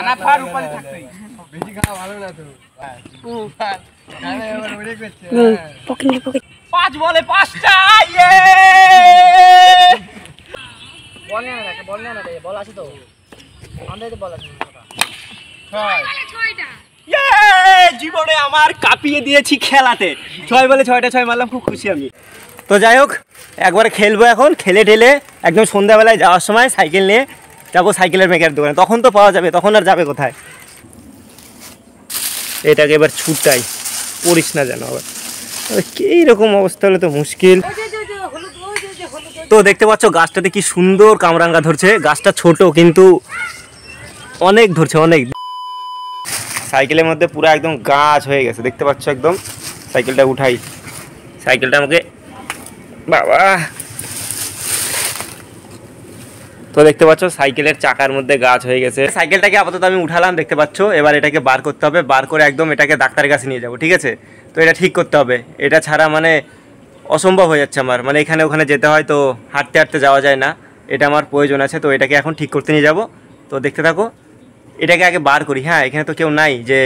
আনাফার উপরে থাকতেই বেশি খাওয়া ভালো না তো। পাঁচ বলে পাঁচটা। বল আছে তো বল আছে। জীবনে আমার কাঁপিয়ে দিয়েছি খেলাতে। 6 বলে 6টা 6 মারলাম, খুব খুশি আমি। তো যাই হোক, একবারে খেলবো এখন। খেলে ঢেলে একদম সন্ধ্যাবেলায় যাওয়ার সময় সাইকেল নিয়ে যাবো সাইকেলের মেকার দোকানে। তখন তো পাওয়া যাবে, তখন আর যাবে কোথায়। এটাকে এবার ছুটাই, পড়িস না যেন আবার। এইরকম অবস্থা হলে তো মুশকিল। তো দেখতে পাচ্ছ গাছটাতে কি সুন্দর কামরাঙ্গা ধরছে। গাছটা ছোট কিন্তু অনেক ধরছে, অনেক। সাইকেলের মধ্যে পুরো একদম গাছ হয়ে গেছে, দেখতে পাচ্ছ একদম। সাইকেলটা উঠাই, সাইকেলটা আমাকে বাবা। তো দেখতে পাচ্ছ সাইকেলের চাকার মধ্যে গাছ হয়ে গেছে। সাইকেলটাকে আপাতত আমি উঠালাম, দেখতে পাচ্ছ। এবার এটাকে বার করতে হবে, বার করে একদম এটাকে ডাক্তারের কাছে নিয়ে যাবো, ঠিক আছে। তো এটা ঠিক করতে হবে, এটা ছাড়া মানে অসম্ভব হয়ে যাচ্ছে আমার। মানে এখানে ওখানে যেতে হয়, তো হাঁটতে হাঁটতে যাওয়া যায় না। এটা আমার প্রয়োজন আছে, তো এটাকে এখন ঠিক করতে নিয়ে যাবো। তো দেখতে থাকো, এটাকে আগে বার করি। হ্যাঁ, এখানে তো কেউ নাই যে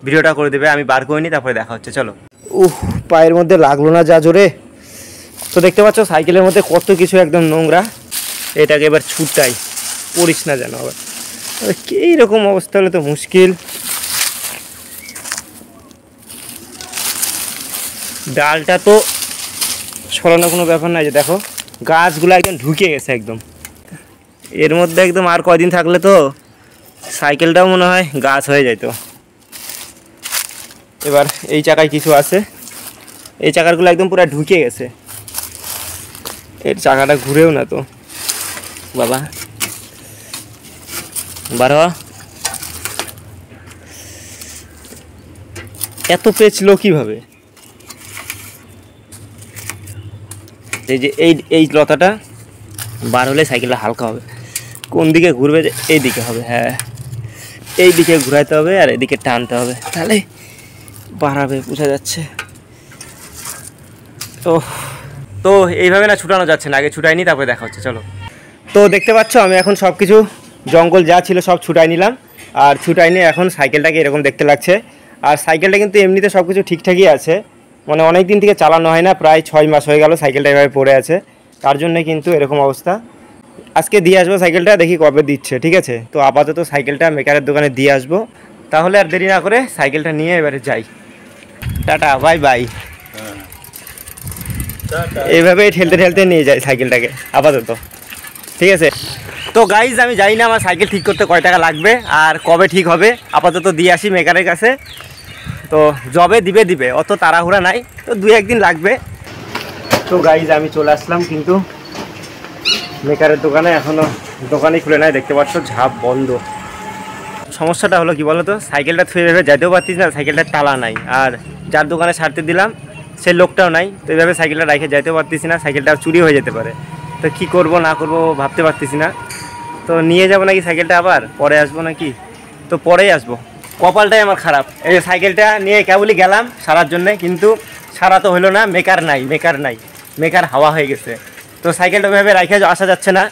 ভিডিওটা করে দেবে, আমি বার করে নিই, তারপরে দেখা হচ্ছে। চলো। পায়ের মধ্যে লাগলো না যা জোরে। তো দেখতে পাচ্ছ সাইকেলের মধ্যে কত কিছু একদম নোংরা। এটাকে এবার ছুটাই, পড়িস না যেন আবার। এইরকম অবস্থা হলে তো মুশকিল। ডালটা তো সরানোর কোনো ব্যাপার নাই, যে দেখো গাছগুলো একদম ঢুকে গেছে একদম এর মধ্যে। একদম আর কয়দিন থাকলে তো সাইকেলটাও মনে হয় গাছ হয়ে যেত। এবার এই চাকায় কিছু আছে, এই চাকারগুলো একদম পুরো ঢুকে গেছে। এর চাকাটা ঘুরেও না তো বাবা। বারো এত পেঁচলো কিভাবে? এই যে এই লতাটা বার হলে সাইকেলটা হালকা হবে। কোন দিকে ঘুরবে? এই দিকে হবে। হ্যাঁ, এই দিকে ঘুরাইতে হবে আর এদিকে টানতে হবে, তাহলে বাড়াবে, বোঝা যাচ্ছে। তো এইভাবে না ছুটানো যাচ্ছে না, আগে ছুটাইনি তারপরে দেখা হচ্ছে। চলো। তো দেখতে পাচ্ছ আমি এখন সব কিছু জঙ্গল যা ছিল সব ছুটাই নিলাম, আর ছুটাই নিয়ে এখন সাইকেলটাকে এরকম দেখতে লাগছে। আর সাইকেলটা কিন্তু এমনিতে সব কিছু ঠিকঠাকই আছে, মানে অনেক দিন থেকে চালানো হয় না, প্রায় 6 মাস হয়ে গেল সাইকেলটা এভাবে পড়ে আছে। তার জন্যে কিন্তু এরকম অবস্থা। আজকে দিয়ে আসবো সাইকেলটা, দেখি কবে দিচ্ছে, ঠিক আছে। তো আপাতত সাইকেলটা মেকারের দোকানে দিয়ে আসবো, তাহলে আর দেরি না করে সাইকেলটা নিয়ে এবারে যাই। Tata, bye bye. এইভাবেই ঠেলতে ঠেলতে নিয়ে যাই সাইকেলটাকে আপাতত, ঠিক আছে। তো গাইজ আমি জানি না আমার সাইকেল ঠিক করতে কয় টাকা লাগবে আর কবে ঠিক হবে। আপাতত দিয়ে আসি মেকারের কাছে। তো জবে দিবে, অত তাড়াহুড়া নাই, তো 2-1 দিন লাগবে। তো গাইজ আমি চলে আসলাম, কিন্তু মেকারের দোকানে এখনও দোকানই খুলে নাই, দেখতে পাচ্ছ ঝাঁপ বন্ধ। সমস্যাটা হলো কি বলো তো, সাইকেলটা থুয়ে ভেবে যেতেও পারতিস না, সাইকেলটার তালা নাই। আর যার দোকানে ছাড়তে দিলাম সে লোকটাও নাই, তো এইভাবে সাইকেলটা রেখে যেতেও পারতেছি না, সাইকেলটা চুরি হয়ে যেতে পারে। তো কী করবো না করবো ভাবতে পারতেছি না। তো নিয়ে যাবো নাকি সাইকেলটা, আবার পরে আসবো নাকি? তো পরেই আসবো। কপালটাই আমার খারাপ, এই যে সাইকেলটা নিয়ে কেবলই গেলাম সারার জন্যে, কিন্তু সারা তো হলো না। মেকার নাই, মেকার হাওয়া হয়ে গেছে। তো সাইকেলটা ওইভাবে রেখে আসা যাচ্ছে না।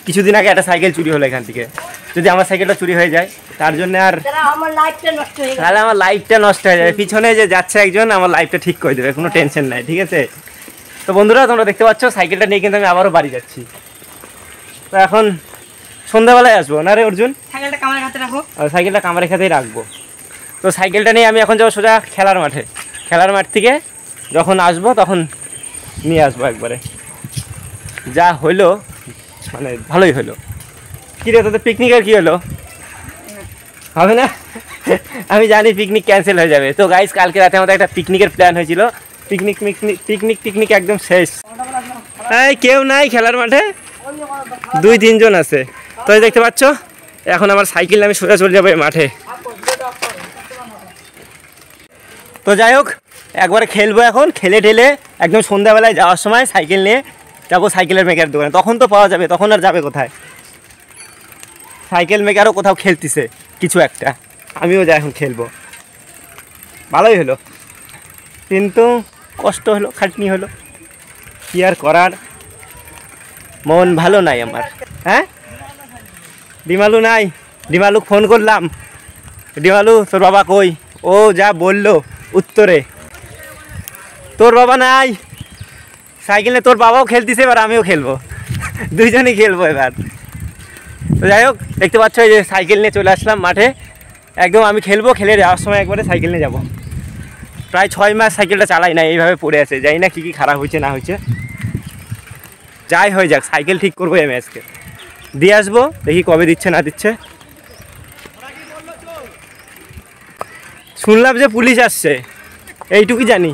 কিছুদিন আগে একটা সাইকেল চুরি হলো এখান থেকে, যদি আমার সাইকেলটা চুরি হয়ে যায় তার জন্য আর তাহলে আমার লাইফটা নষ্ট হয়ে যাবে। পিছনে যে যাচ্ছে একজন আমার লাইফটা ঠিক করে দেবে, কোনো টেনশন নাই, ঠিক আছে। তো বন্ধুরা তোমরা দেখতে পাচ্ছ সাইকেলটা নিয়ে কিন্তু আমি আবারও বাড়ি যাচ্ছি। তো এখন সন্ধ্যাবেলায় আসবো না রে অর্জুন? সাইকেলটা কামারের হাতে রাখো। সাইকেলটা কামারের হাতেই রাখবো। তো সাইকেলটা নিয়ে আমি এখন যাবো সোজা খেলার মাঠে। খেলার মাঠ থেকে যখন আসবো তখন নিয়ে আসবো একবারে। যা হইলো মানে ভালোই হলো। কী রে তোদের পিকনিকের কী হলো? হবে না? আমি জানি পিকনিক ক্যান্সেল হয়ে যাবে। তো গাইস কালকে রাতে আমাদের একটা পিকনিকের প্ল্যান হয়েছিল, পিকনিক একদম শেষ। এই কেউ নাই খেলার মাঠে, 2-3 জন আছে। তো দেখতে পাচ্ছ এখন আমার সাইকেল আমি সোজা চলে যাবো এই মাঠে। তো যাই হোক একবারে খেলবো এখন। খেলে ঢেলে একদম সন্ধ্যাবেলায় যাওয়ার সময় সাইকেল নিয়ে যাবো সাইকেলের মেকার দোকানে। তখন তো পাওয়া যাবে, তখন আর যাবে কোথায়? সাইকেল মেকারও কোথাও খেলতেছে কিছু একটা, আমিও যাই এখন খেলবো। ভালোই হলো, কিন্তু কষ্ট হলো, খাটনি হলো, কি আর করার। মন ভালো নাই আমার। হ্যাঁ ডিমালু নাই, ডিমালুক ফোন করলাম, ডিমালু তোর বাবা কই? ও যা বললো উত্তরে, তোর বাবা নাই। সাইকেলে তোর বাবাও খেলতেছে, এবার আমিও খেলবো, দুইজনই খেলবো এবার। তো যাই হোক, দেখতে পাচ্ছ এই যে সাইকেল নিয়ে চলে আসলাম মাঠে, একদম আমি খেলবো, খেলে যাওয়ার সময় একবারে সাইকেল নিয়ে যাবো। প্রায় 6 মাস সাইকেলটা চালাই না, এইভাবে পড়ে আছে, জানি না কী কী খারাপ হয়েছে না হয়েছে। যাই হয়ে যাক, সাইকেল ঠিক করবো আমি আজকে, দিয়ে আসবো, দেখি কবে দিচ্ছে না দিচ্ছে। শুনলাম যে পুলিশ আসছে, এইটুকুই জানি।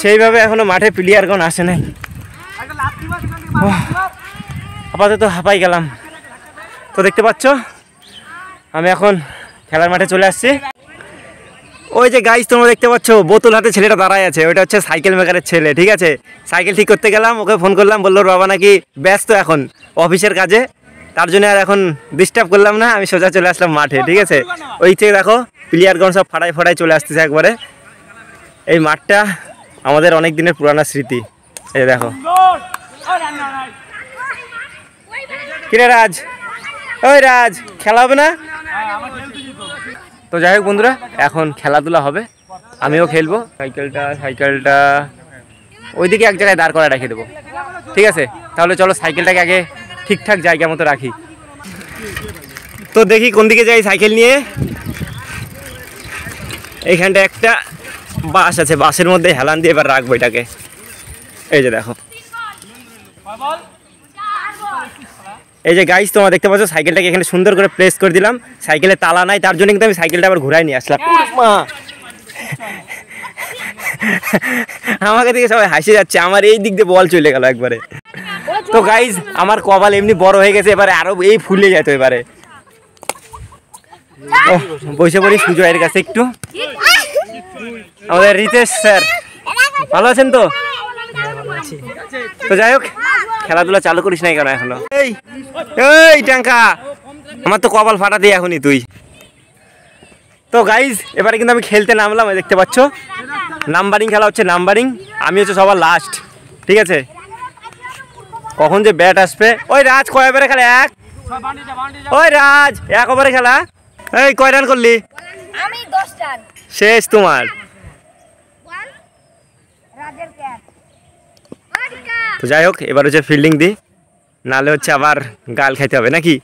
সেইভাবে এখনো মাঠে প্লেয়ার কোন আসে নাই, আপাতত হাঁপাই গেলাম। তো দেখতে পাচ্ছ আমি এখন খেলার মাঠে চলে আসছি। ওই যে গাইস তোমরা দেখতে পাচ্ছ বোতল হাতে ছেলেটা দাঁড়ায় আছে, ওইটা হচ্ছে সাইকেল মেকারের ছেলে, ঠিক আছে। সাইকেল ঠিক করতে গেলাম, ওকে ফোন করলাম, বললো ওর বাবা নাকি ব্যস্ত এখন অফিসের কাজে, তার জন্য আর এখন ডিস্টার্ব করলাম না, আমি সোজা চলে আসলাম মাঠে, ঠিক আছে। ওই থেকে দেখো প্লেয়ারগণ সব ফাড়াই ফাড়াই চলে আসতেছে একবারে। এই মাঠটা আমাদের অনেক দিনের পুরানো স্মৃতি, এই দেখো। কিরে রাজ, ওই রাজ, খেলা হবে না? তো যাই হোক বন্ধুরা, এখন খেলাধুলা হবে, আমিও খেলবো। সাইকেলটা ওইদিকে এক জায়গায় দাঁড় করা রেখে দেবো, ঠিক আছে। তাহলে চলো সাইকেলটাকে আগে ঠিকঠাক জায়গা মতো রাখি। তো দেখি কোন দিকে যাই সাইকেল নিয়ে। এইখানটা একটা বাস আছে, বাসের মধ্যে হেলান দিয়ে এবার রাখবো এটাকে, এই যে দেখো। এই যে গাইস তোমরা দেখতে পাচ্ছ সাইকেলটাকে এখানে সুন্দর করে প্লেস করে দিলাম। সাইকেলে তালা নাই, তার জন্য কিন্তু আমি সাইকেলটা আবার ঘুরাই নিয়ে আসলাম। আমাকে দিকে সবাই হাসি যাচ্ছে, আমার এই দিক দিয়ে বল চলে গেল একবারে। তো গাইস আমার কপাল এমনি বড় হয়ে গেছে, এবারে আরো এই ফুলে যেত এবারে। বসে পড়ি সুজয়ের কাছে একটু। আমাদের রিতেশ স্যার ভালো আছেন তো? তো যাই হোক, খেলাধুলা চালু করিস নাই কেন এখনো? এই টাঙ্কা, আমার তো কপাল ফাটা দিয়ে এখনই তুই। তো গাইজ এবারে কিন্তু আমি খেলতে নামলাম, দেখতে পাচ্ছ নাম্বারিং খেলা হচ্ছে, নাম্বারিং। আমি হচ্ছে সবার লাস্ট, ঠিক আছে। কখন যে ব্যাট আসবে। ওই রাজ কয় ওভারে খেলা? এক। ওই রাজ 1 ওভারে খেলা। এই কয় রান করলি? আমি 10 রান। শেষ তোমার। তো যাই হোক, এবার হচ্ছে ফিল্ডিং দি, নালে হচ্ছে আবার গাল খাইতে হবে নাকি?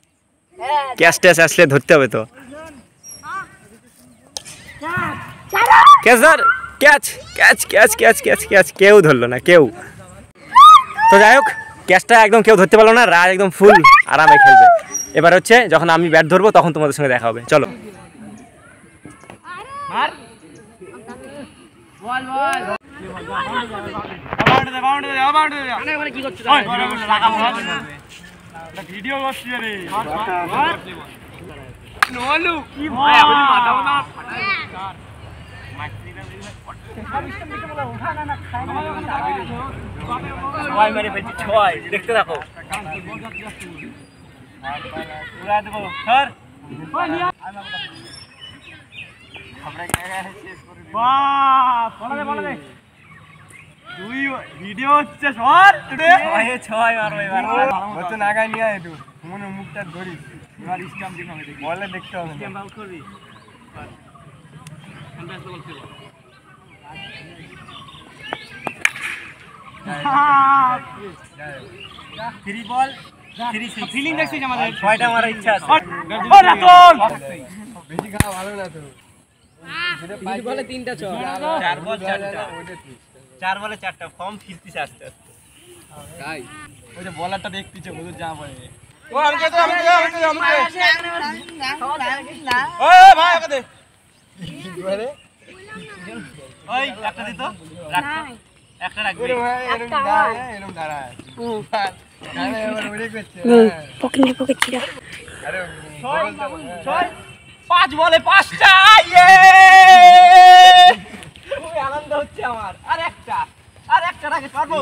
ক্যাচ ট্যাচ আসলে ধরতে হবে তো। ক্যাচ ধর, catch catch catch catch catch catch, কেউ ধরলো না কেউ। তো যাই হোক, ক্যাচটা একদম কেউ ধরতে পারলো না, রাজ একদম ফুল আরামে খেলবে। এবার হচ্ছে যখন আমি ব্যাট ধরবো তখন তোমাদের সঙ্গে দেখা হবে, চলো। ভিডিও করছি রে, সবাই মেরে ফেলছি, 6 দেখতে থাকো। ভিডিও হচ্ছে সর 6 মারবো এবার, হচ্ছে নাগায় নিয়ে আয় একটু, মনে মুখটা ধরিস, এবার স্টাম্প দিতে হবে, বলে দেখতে হবে না। থ্রি বল 3 6 ফিলিং দেখছিস আমাদের, 6টা মারার ইচ্ছা আছে। ও রাতুল বেশি খাওয়া ভালো না তো, 3 বলে 3টা 4 বল 4টা, 4 বলে 4টা, ফর্ম ফিরতিছে আস্তে আস্তে। তাই ওই যে বলারটা দেখতিছে বুঝু যা বলে। ও আমাকে তো আমাকে ওই ভাই ওকে দে, ওই একটা দিত, রাখ একটা রাখবি। এরকম দাঁড়ায়, এরকম দাঁড়ায় আরে এবার ওরে করছে পকেট ছিল। আরে 5 বলে 5টা, ইয়ে খুব আনন্দ হচ্ছে আমার। আর একটা রাখে পারবো।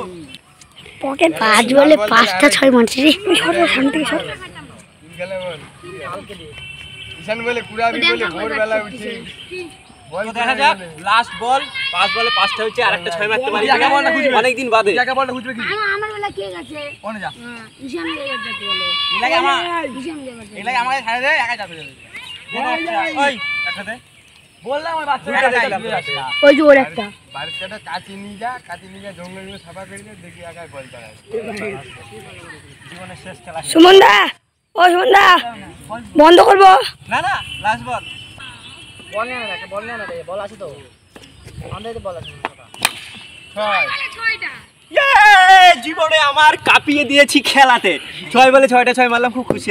পকেট 5 বলে 5টা 6 মারছি রে। শান্তি সর। গেলে বল ঈশান বলে কুড়াবি বলে ভোরবেলা উঠে তো দেখা যাক লাস্ট বল 5 বলে 5টা হচ্ছে আর একটা 6 মারতে পারি অনেক দিন বাদে জায়গা বলটা খুঁজবে কি আমার বেলা কে গেছে কোনে যা ঈশান লেগে যেতে বলে এলাকা আমার ঈশান লেগে যেতে এলাকা আমাকে ছাড়ে দে একা যাবে ওই একটা দে বললাম ওই বাচ্চা ওই যে ওর একটা বাচ্চাটা কাচি নিয়ে যা জঙ্গলে সাফা করে দে দেখি একা বল চালায় জীবনের শেষ খেলা সুমন দা ও সুমন দা বন্ধ করবো না না লাস্ট বল বল না রে বল আছে তো আমাদের বল আছে জীবনে আমার কাঁপিয়ে দিয়েছি খেলাতে 6 বলে 6টা 6 মারলাম খুব খুশি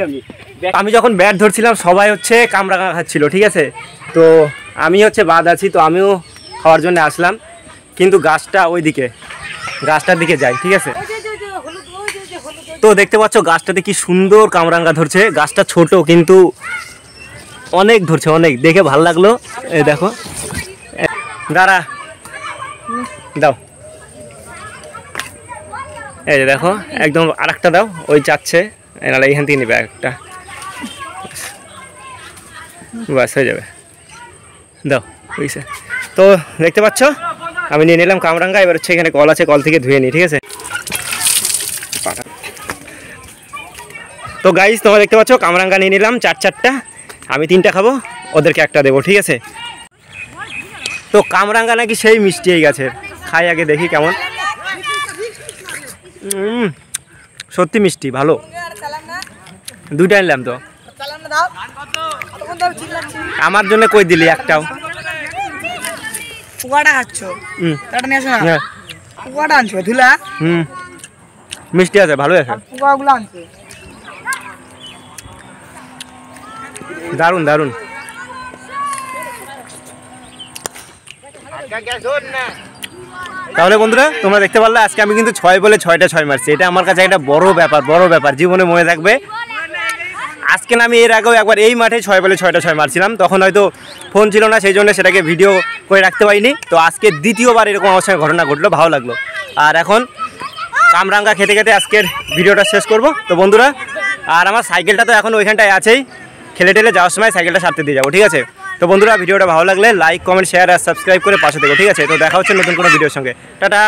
আমি যখন ব্যাট ধরছিলাম সবাই হচ্ছে কামরাঙা খাচ্ছিল ঠিক আছে তো আমি হচ্ছে বাদ আছি তো আমিও খাওয়ার জন্য আসলাম কিন্তু গাছটার দিকে যাই ঠিক আছে তো দেখতে পাচ্ছ গাছটাতে কি সুন্দর কামরাঙা ধরছে গাছটা ছোট কিন্তু অনেক ধরছে অনেক দেখে ভালো লাগলো এই দেখো দাঁড়া দাও এই যে দেখো একদম আরেকটা দাও ওই যাচ্ছে এনারা এখান থেকে নেবে একটা বাস হয়ে যাবে দাও বুঝছে তো দেখতে পাচ্ছ আমি নিয়ে নিলাম কামরাঙ্গা এবার হচ্ছে এখানে কল আছে কল থেকে ধুয়ে নিই ঠিক আছে তো গাইস তোমরা দেখতে পাচ্ছ কামরাঙ্গা নিয়ে নিলাম 4টা আমি 3টা খাবো ওদেরকে একটা দেবো ঠিক আছে তো কামরাঙ্গা নাকি সেই মিষ্টি এই গাছের খাই আগে দেখি কেমন সত্যি মিষ্টি ভালো 2টা নিলাম তো আমার জন্য কই দিলি একটাও পোকাটা খাচ্ছ এটা নিয়ে আসো না হ্যাঁ পোকাটা আনছো ধুলা মিষ্টি আছে ভালো আছে পোকাগুলো আনছো দারুন দারুন তাহলে বন্ধুরা তোমরা দেখতে পারলে আজকে আমি কিন্তু 6 বলে 6টা 6 মারছি এটা আমার কাছে একটা বড় ব্যাপার জীবনে মনে থাকবে আজকে না আমি এর আগেও একবার এই মাঠে 6 বলে 6টা 6 মারছিলাম তখন হয়তো ফোন ছিল না সেই জন্য সেটাকে ভিডিও করে রাখতে পারিনি তো আজকে দ্বিতীয়বার এরকম আমার সঙ্গে ঘটনা ঘটলো ভালো লাগলো আর এখন কামরাঙ্গা খেতে খেতে আজকের ভিডিওটা শেষ করব তো বন্ধুরা আর আমার সাইকেলটা তো এখন ওইখানটায় আছেই খেলে টেলে যাওয়ার সময় সাইকেলটা সারতে দিয়ে যাবো ঠিক আছে তো বন্ধুরা ভিডিওটা ভালো লাগলে লাইক কমেন্ট শেয়ার আর সাবস্ক্রাইব করে পাশে থেকো ঠিক আছে তো দেখা হচ্ছে নতুন কোনো ভিডিওর সঙ্গে টাটা